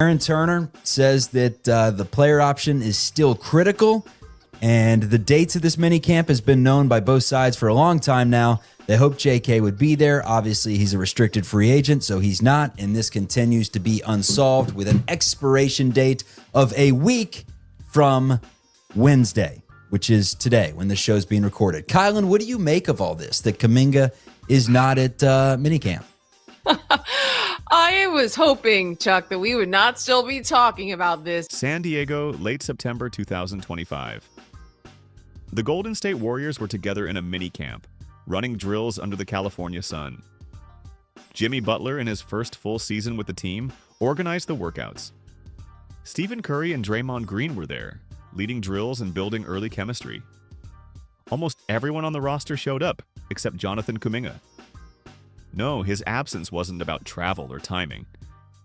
Aaron Turner says that the player option is still critical, and the dates of this minicamp has been known by both sides for a long time now. They hope JK would be there. Obviously, he's a restricted free agent, so he's not, and this continues to be unsolved with an expiration date of a week from Wednesday, which is today when the show's being recorded. Kylan, what do you make of all this, that Kuminga is not at minicamp? I was hoping, Chuck, that we would not still be talking about this. San Diego, late September 2025. The Golden State Warriors were together in a minicamp, running drills under the California sun. Jimmy Butler, in his first full season with the team, organized the workouts. Stephen Curry and Draymond Green were there, leading drills and building early chemistry. Almost everyone on the roster showed up, except Jonathan Kuminga. No, his absence wasn't about travel or timing.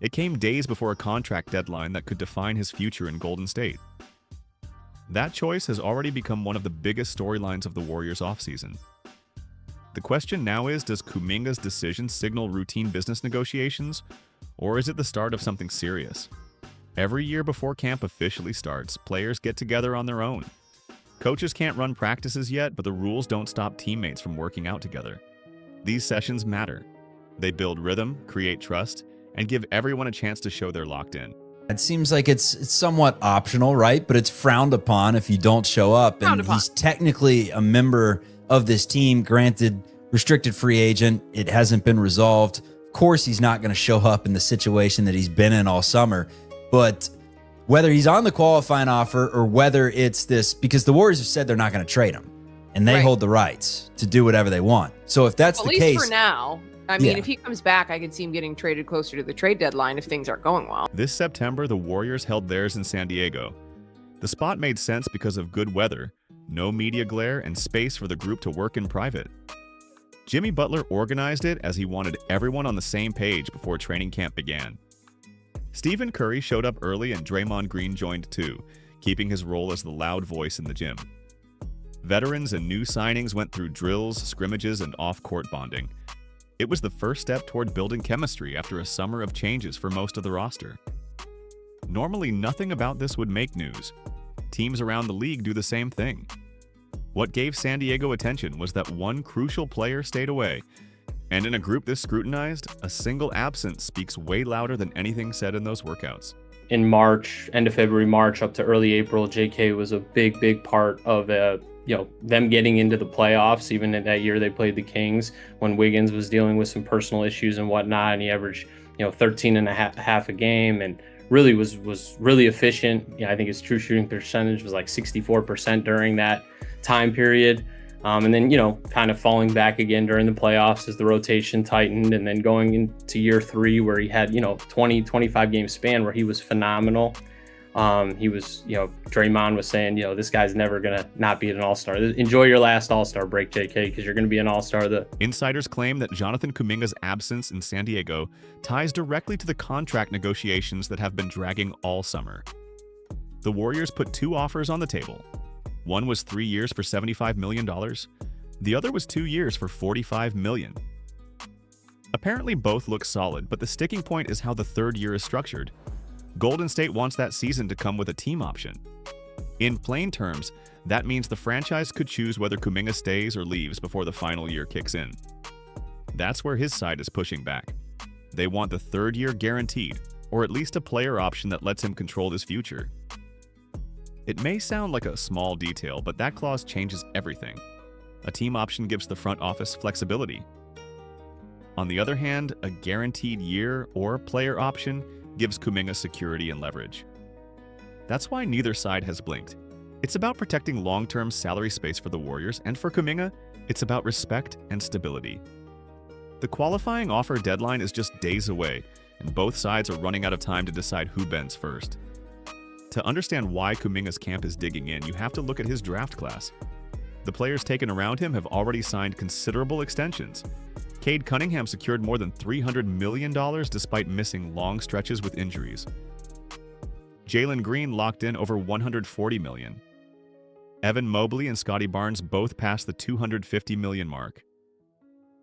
It came days before a contract deadline that could define his future in Golden State. That choice has already become one of the biggest storylines of the Warriors offseason. The question now is, does Kuminga's decision signal routine business negotiations, or is it the start of something serious? Every year before camp officially starts, players get together on their own. Coaches can't run practices yet, but the rules don't stop teammates from working out together. These sessions matter. They build rhythm, create trust, and give everyone a chance to show they're locked in. It seems like it's somewhat optional, right? But it's frowned upon if you don't show up. And he's technically a member of this team, granted restricted free agent. It hasn't been resolved. Of course, he's not going to show up in the situation that he's been in all summer. But whether he's on the qualifying offer or whether it's this, because the Warriors have said they're not going to trade him. And they hold the rights to do whatever they want. So if that's the case, at least for now. I mean, if he comes back, I could see him getting traded closer to the trade deadline if things aren't going well. This September, the Warriors held theirs in San Diego. The spot made sense because of good weather, no media glare, and space for the group to work in private. Jimmy Butler organized it as he wanted everyone on the same page before training camp began. Stephen Curry showed up early and Draymond Green joined too, keeping his role as the loud voice in the gym. Veterans and new signings went through drills, scrimmages, and off-court bonding. It was the first step toward building chemistry after a summer of changes for most of the roster. Normally, nothing about this would make news. Teams around the league do the same thing. What gave San Diego attention was that one crucial player stayed away, and in a group this scrutinized, a single absence speaks way louder than anything said in those workouts. In March, end of February, March, up to early April, JK was a big part of them getting into the playoffs. Even in that year they played the Kings when Wiggins was dealing with some personal issues and whatnot, and he averaged 13 and a half a game and really was really efficient. I think his true shooting percentage was like 64% during that time period. And then, kind of falling back again during the playoffs as the rotation tightened, and then going into year 3 where he had, 20-25 game span where he was phenomenal. He was, Draymond was saying, this guy's never going to not be an all-star. Enjoy your last all-star break, JK, because you're going to be an all-star. Insiders claim that Jonathan Kuminga's absence in San Diego ties directly to the contract negotiations that have been dragging all summer. The Warriors put 2 offers on the table. One was 3 years for $75 million. The other was 2 years for $45 million. Apparently both look solid, but the sticking point is how the third year is structured. Golden State wants that season to come with a team option. In plain terms, that means the franchise could choose whether Kuminga stays or leaves before the final year kicks in. That's where his side is pushing back. They want the third year guaranteed, or at least a player option that lets him control his future. It may sound like a small detail, but that clause changes everything. A team option gives the front office flexibility. On the other hand, a guaranteed year or player option gives Kuminga security and leverage. That's why neither side has blinked. It's about protecting long-term salary space for the Warriors, and for Kuminga, it's about respect and stability. The qualifying offer deadline is just days away, and both sides are running out of time to decide who bends first. To understand why Kuminga's camp is digging in, you have to look at his draft class. The players taken around him have already signed considerable extensions. Cade Cunningham secured more than $300 million despite missing long stretches with injuries. Jalen Green locked in over $140 million. Evan Mobley and Scotty Barnes both passed the $250 million mark.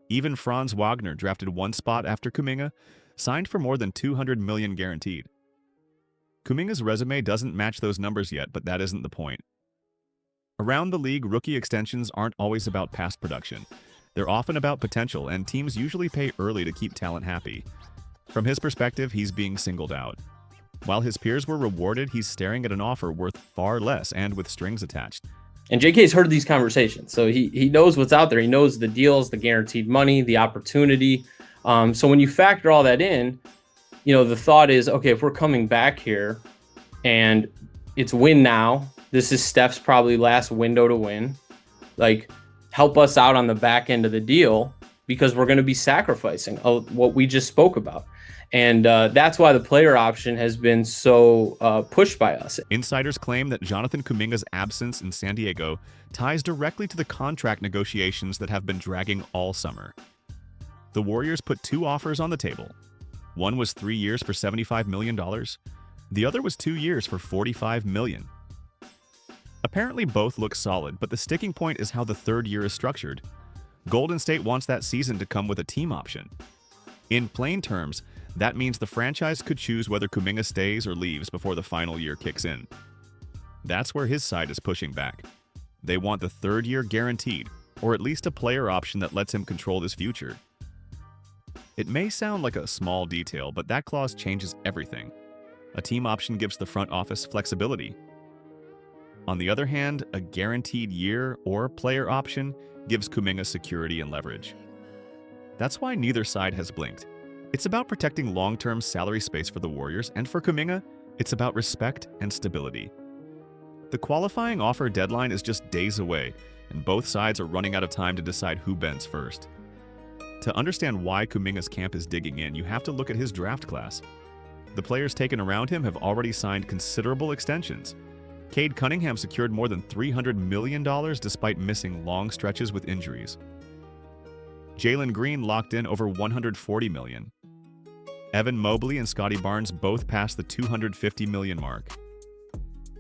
Even Franz Wagner, drafted one spot after Kuminga, signed for more than $200 million guaranteed. Kuminga's resume doesn't match those numbers yet, but that isn't the point. Around the league, rookie extensions aren't always about past production. They're often about potential, and teams usually pay early to keep talent happy. From his perspective, he's being singled out. While his peers were rewarded, he's staring at an offer worth far less and with strings attached. And JK's heard these conversations, so he knows what's out there. He knows the deals, the guaranteed money, the opportunity. So when you factor all that in, the thought is, okay, if we're coming back here and it's win now, this is Steph's probably last window to win. Like, help us out on the back end of the deal because we're going to be sacrificing what we just spoke about. And that's why the player option has been so pushed by us. Insiders claim that Jonathan Kuminga's absence in San Diego ties directly to the contract negotiations that have been dragging all summer. The Warriors put 2 offers on the table. One was 3 years for $75 million. The other was 2 years for $45 million. Apparently both look solid, but the sticking point is how the third year is structured. Golden State wants that season to come with a team option. In plain terms, that means the franchise could choose whether Kuminga stays or leaves before the final year kicks in. That's where his side is pushing back. They want the third year guaranteed, or at least a player option that lets him control his future. It may sound like a small detail, but that clause changes everything. A team option gives the front office flexibility. On the other hand, a guaranteed year or player option gives Kuminga security and leverage. That's why neither side has blinked. It's about protecting long-term salary space for the Warriors, and for Kuminga, it's about respect and stability. The qualifying offer deadline is just days away, and both sides are running out of time to decide who bends first. To understand why Kuminga's camp is digging in, you have to look at his draft class. The players taken around him have already signed considerable extensions. Cade Cunningham secured more than $300 million despite missing long stretches with injuries. Jalen Green locked in over $140 million. Evan Mobley and Scotty Barnes both passed the $250 million mark.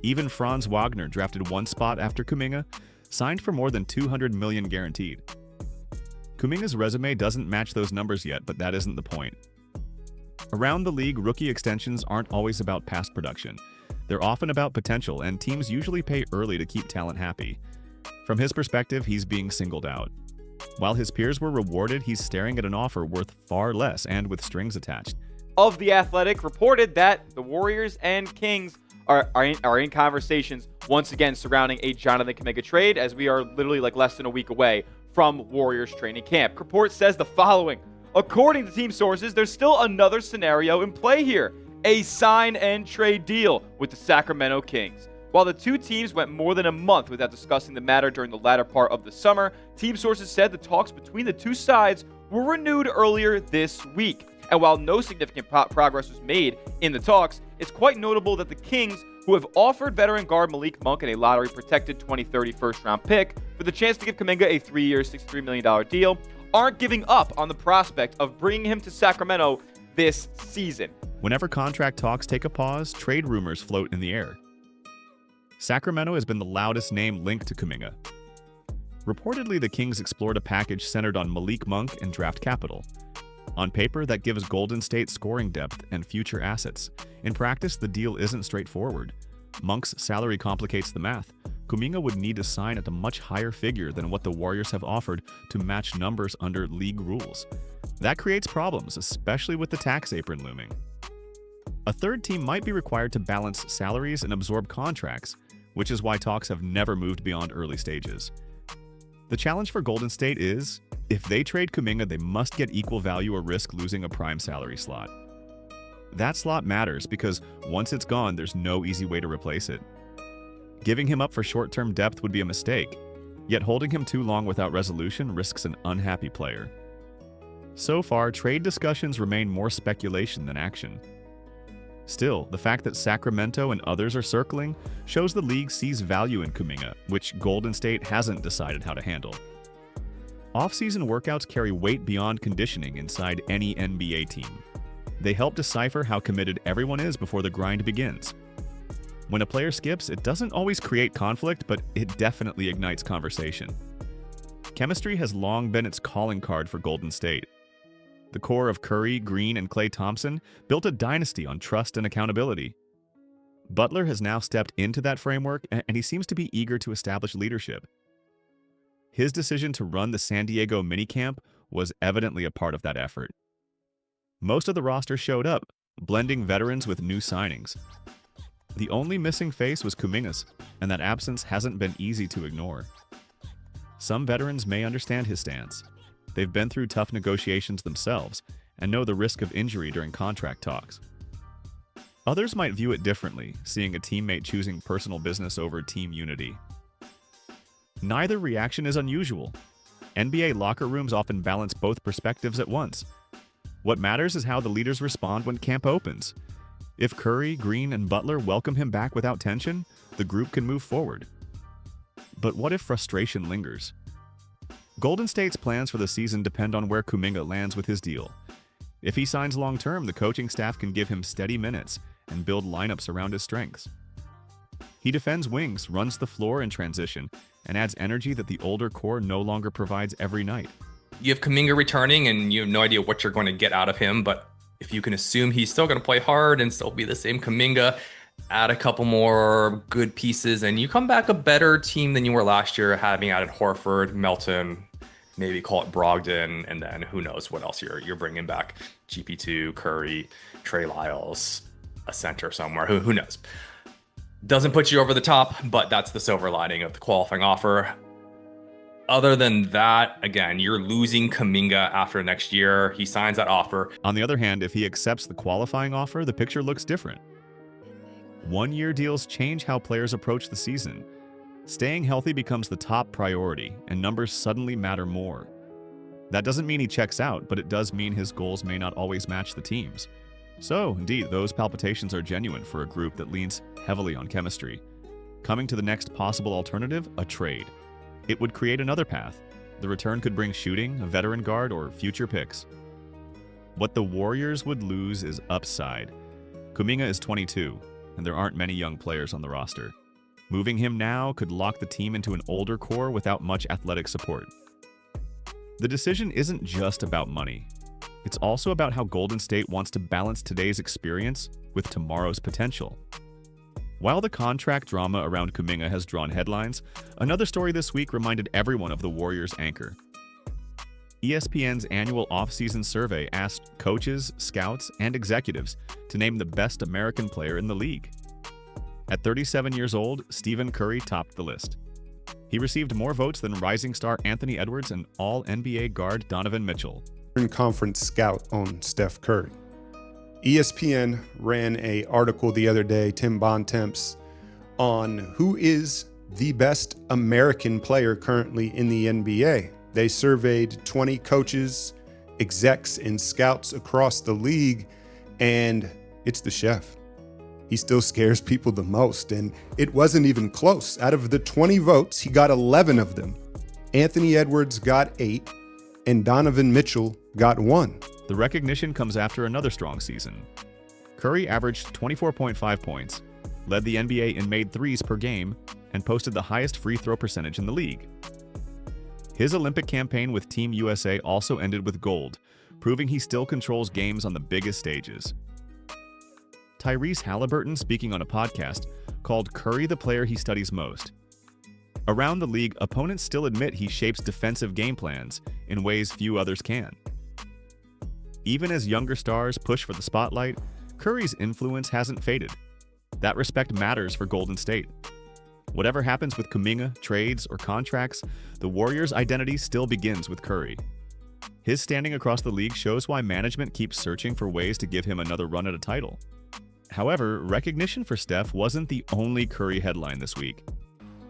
Even Franz Wagner, drafted 1 spot after Kuminga, signed for more than $200 million guaranteed. Kuminga's resume doesn't match those numbers yet, but that isn't the point. Around the league, rookie extensions aren't always about past production. They're often about potential, and teams usually pay early to keep talent happy. From his perspective, he's being singled out. While his peers were rewarded, he's staring at an offer worth far less and with strings attached. Of The Athletic reported that the Warriors and Kings are in conversations once again surrounding a Jonathan Kuminga trade, as we are literally less than a week away from Warriors training camp. Report says the following: according to team sources, there's still another scenario in play here, a sign and trade deal with the Sacramento Kings. While the two teams went more than a month without discussing the matter during the latter part of the summer, team sources said the talks between the two sides were renewed earlier this week. And while no significant progress was made in the talks, it's quite notable that the Kings, who have offered veteran guard Malik Monk a lottery-protected 2030 first-round pick for the chance to give Kuminga a 3-year, $63 million deal, aren't giving up on the prospect of bringing him to Sacramento this season. Whenever contract talks take a pause, trade rumors float in the air. Sacramento has been the loudest name linked to Kuminga. Reportedly, the Kings explored a package centered on Malik Monk and draft capital. On paper, that gives Golden State scoring depth and future assets. In practice, the deal isn't straightforward. Monk's salary complicates the math. Kuminga would need to sign at a much higher figure than what the Warriors have offered to match numbers under league rules. That creates problems, especially with the tax apron looming. A third team might be required to balance salaries and absorb contracts, which is why talks have never moved beyond early stages. The challenge for Golden State is, if they trade Kuminga, they must get equal value or risk losing a prime salary slot. That slot matters because once it's gone, there's no easy way to replace it. Giving him up for short-term depth would be a mistake, yet holding him too long without resolution risks an unhappy player. So far, trade discussions remain more speculation than action. Still, the fact that Sacramento and others are circling shows the league sees value in Kuminga, which Golden State hasn't decided how to handle. Off-season workouts carry weight beyond conditioning inside any NBA team. They help decipher how committed everyone is before the grind begins. When a player skips, it doesn't always create conflict, but it definitely ignites conversation. Chemistry has long been its calling card for Golden State. The core of Curry, Green, and Klay Thompson built a dynasty on trust and accountability. Butler has now stepped into that framework, and he seems to be eager to establish leadership. His decision to run the San Diego minicamp was evidently a part of that effort. Most of the roster showed up, blending veterans with new signings. The only missing face was Kuminga's, and that absence hasn't been easy to ignore. Some veterans may understand his stance. They've been through tough negotiations themselves and know the risk of injury during contract talks. Others might view it differently, seeing a teammate choosing personal business over team unity. Neither reaction is unusual. NBA locker rooms often balance both perspectives at once. What matters is how the leaders respond when camp opens. If Curry, Green, and Butler welcome him back without tension, the group can move forward. But what if frustration lingers? Golden State's plans for the season depend on where Kuminga lands with his deal. If he signs long-term, the coaching staff can give him steady minutes and build lineups around his strengths. He defends wings, runs the floor in transition, and adds energy that the older core no longer provides every night. You have Kuminga returning, and you have no idea what you're going to get out of him, but if you can assume he's still going to play hard and still be the same Kuminga, add a couple more good pieces, and you come back a better team than you were last year, having added Horford, Melton, maybe call it Brogdon, and then who knows what else you're bringing back. GP2, Curry, Trey Lyles, a center somewhere, who knows. Doesn't put you over the top, but that's the silver lining of the qualifying offer. Other than that, again, you're losing Kuminga after next year. He signs that offer. On the other hand, if he accepts the qualifying offer, the picture looks different. One-year deals change how players approach the season. Staying healthy becomes the top priority, and numbers suddenly matter more. That doesn't mean he checks out, but it does mean his goals may not always match the team's. So, indeed, those palpitations are genuine for a group that leans heavily on chemistry. Coming to the next possible alternative, a trade. It would create another path. The return could bring shooting, a veteran guard, or future picks. What the Warriors would lose is upside. Kuminga is 22, and there aren't many young players on the roster. Moving him now could lock the team into an older core without much athletic support. The decision isn't just about money. It's also about how Golden State wants to balance today's experience with tomorrow's potential. While the contract drama around Kuminga has drawn headlines, another story this week reminded everyone of the Warriors' anchor. ESPN's annual off-season survey asked coaches, scouts, and executives to name the best American player in the league. At 37 years old, Stephen Curry topped the list. He received more votes than rising star Anthony Edwards and All-NBA guard Donovan Mitchell. Conference scout on Steph Curry. ESPN ran an article the other day, Tim Bontemps, on who is the best American player currently in the NBA. They surveyed 20 coaches, execs, and scouts across the league, and it's the chef. He still scares people the most, and it wasn't even close. Out of the 20 votes, he got 11 of them. Anthony Edwards got 8, and Donovan Mitchell got 1. The recognition comes after another strong season. Curry averaged 24.5 points, led the NBA in made threes per game, and posted the highest free throw percentage in the league. His Olympic campaign with Team USA also ended with gold, proving he still controls games on the biggest stages. Tyrese Halliburton, speaking on a podcast, called Curry the player he studies most. Around the league, opponents still admit he shapes defensive game plans in ways few others can. Even as younger stars push for the spotlight, Curry's influence hasn't faded. That respect matters for Golden State. Whatever happens with Kuminga, trades, or contracts, the Warriors' identity still begins with Curry. His standing across the league shows why management keeps searching for ways to give him another run at a title. However, recognition for Steph wasn't the only Curry headline this week.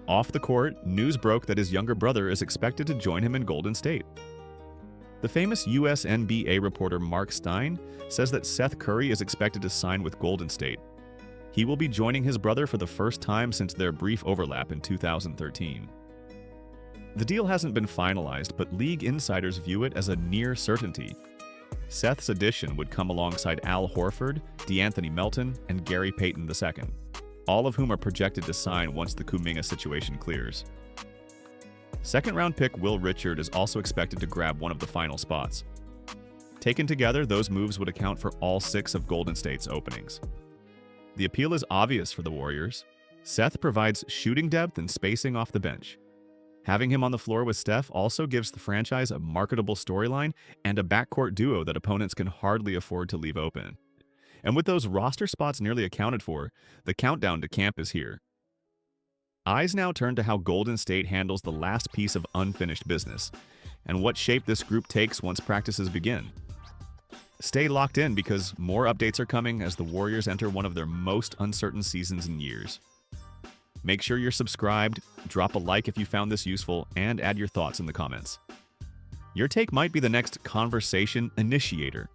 Off the court, news broke that his younger brother is expected to join him in Golden State. The famous US NBA reporter Mark Stein says that Seth Curry is expected to sign with Golden State. He will be joining his brother for the first time since their brief overlap in 2013. The deal hasn't been finalized, but league insiders view it as a near certainty. Seth's addition would come alongside Al Horford, DeAnthony Melton, and Gary Payton II, all of whom are projected to sign once the Kuminga situation clears. Second-round pick Will Richard is also expected to grab one of the final spots. Taken together, those moves would account for all 6 of Golden State's openings. The appeal is obvious for the Warriors. Seth provides shooting depth and spacing off the bench. Having him on the floor with Steph also gives the franchise a marketable storyline and a backcourt duo that opponents can hardly afford to leave open. And with those roster spots nearly accounted for, the countdown to camp is here. Eyes now turn to how Golden State handles the last piece of unfinished business, and what shape this group takes once practices begin. Stay locked in because more updates are coming as the Warriors enter one of their most uncertain seasons in years. Make sure you're subscribed, drop a like if you found this useful, and add your thoughts in the comments. Your take might be the next conversation initiator.